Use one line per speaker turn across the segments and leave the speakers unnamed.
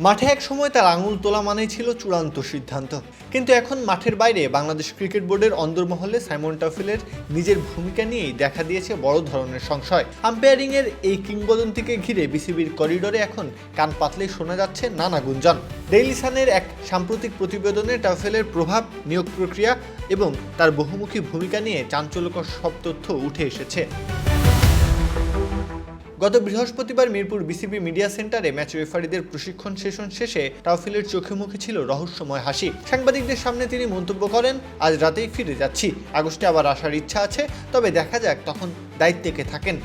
মাঠে এক সময় তার আঙুল তোলা মানেই ছিল চূড়ান্ত সিদ্ধান্ত, কিন্তু এখন মাঠের বাইরে বাংলাদেশ ক্রিকেট বোর্ডের অন্দরমহলে সাইমন টাফেলের নিজের ভূমিকা নিয়েই দেখা দিয়েছে বড় ধরনের সংশয়। আম্পায়ারিংয়ের এই কিংবদন্তিকে ঘিরে বিসিবির করিডোরে এখন কান পাতলেই শোনা যাচ্ছে নানা গুঞ্জন। ডেইলি সানের এক সাম্প্রতিক প্রতিবেদনে টাফেলের প্রভাব, নিয়োগ প্রক্রিয়া এবং তার বহুমুখী ভূমিকা নিয়ে চাঞ্চল্যকর সব তথ্য উঠে এসেছে। গত বৃহস্পতিবার মিরপুর বিসিবি মিডিয়া সেন্টারে ম্যাচ রেফারিদের প্রশিক্ষণ সেশন শেষে টাফেলের চোখে মুখে ছিল রহস্যময় হাসি। সাংবাদিকদের সামনে তিনি মন্তব্য করেন, আজ রাতেই ফিরে যাচ্ছি, আগস্টে আবার আসার ইচ্ছা আছে, তবে দেখা যাক তখন দায়িত্বে কে থাকেন।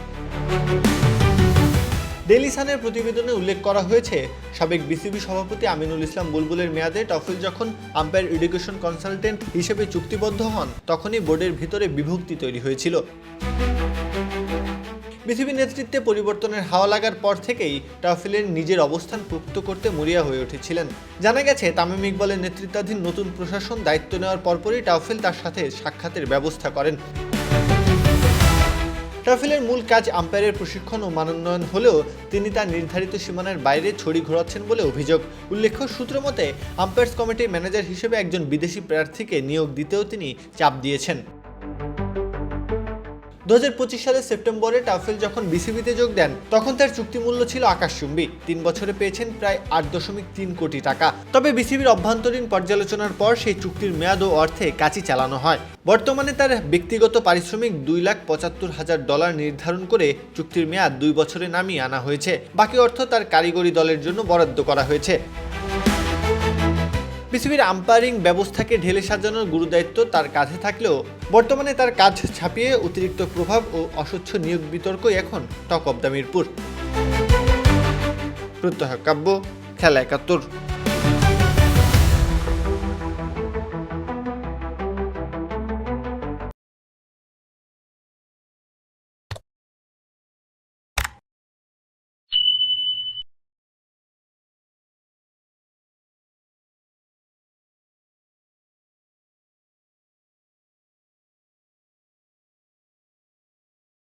ডেইলি সানের প্রতিবেদনে উল্লেখ করা হয়েছে, সাবেক বিসিবি সভাপতি আমিনুল ইসলাম বুলবুলের মেয়াদে টাফেল যখন আম্পায়ার এডুকেশন কনসালটেন্ট হিসেবে চুক্তিবদ্ধ হন, তখনই বোর্ডের ভিতরে বিভক্তি তৈরি হয়েছিল। বিসিবি নেতৃত্বে পরিবর্তনের হাওয়া লাগার পর থেকেই টাফেলের নিজের অবস্থান পোক্ত করতে মরিয়া হয়ে উঠেছিলেন। জানা গেছে, তামিম ইকবালের নেতৃত্বাধীন নতুন প্রশাসন দায়িত্ব নেওয়ার পরপরই টাফেল তার সাথে সাক্ষাতের ব্যবস্থা করেন। টাফেলের মূল কাজ আম্পায়ারের প্রশিক্ষণ ও মানোন্নয়ন হলেও তিনি তার নির্ধারিত সীমানার বাইরে ছড়ি ঘোরাচ্ছেন বলে অভিযোগ। উল্লেখ্য, সূত্র মতে আম্পায়ার্স কমিটির ম্যানেজার হিসেবে একজন বিদেশি প্রার্থীকে নিয়োগ দিতেও তিনি চাপ দিয়েছেন। 2025 সালের সেপ্টেম্বরে টাফেল যখন বিসিবিতে যোগ দেন, তখন তার চুক্তি মূল্য ছিল আকাশচুম্বী। 3 বছরে পেয়েছেন প্রায় 8.3 কোটি টাকা। তবে বিসিবির অভ্যন্তরীণ পর্যালোচনার পর সেই চুক্তির মেয়াদ ও অর্থে কাচি চালানো হয়। বর্তমানে তার ব্যক্তিগত পারিশ্রমিক $2,75,000 নির্ধারণ করে চুক্তির মেয়াদ 2 বছরে নামিয়ে আনা হয়েছে। বাকি অর্থ তার কারিগরি দলের জন্য বরাদ্দ করা হয়েছে। বিসিবির আম্পায়ারিং ব্যবস্থাকে ঢেলে সাজানোর গুরুদায়িত্ব তার কাঁধে থাকলেও বর্তমানে তার কাজ ছাপিয়ে অতিরিক্ত প্রভাব ও অস্বচ্ছ নিয়োগ বিতর্কই এখন টক অব দ্য মিরপুর। প্রত্যহ কাব্য, খেলা ৭১।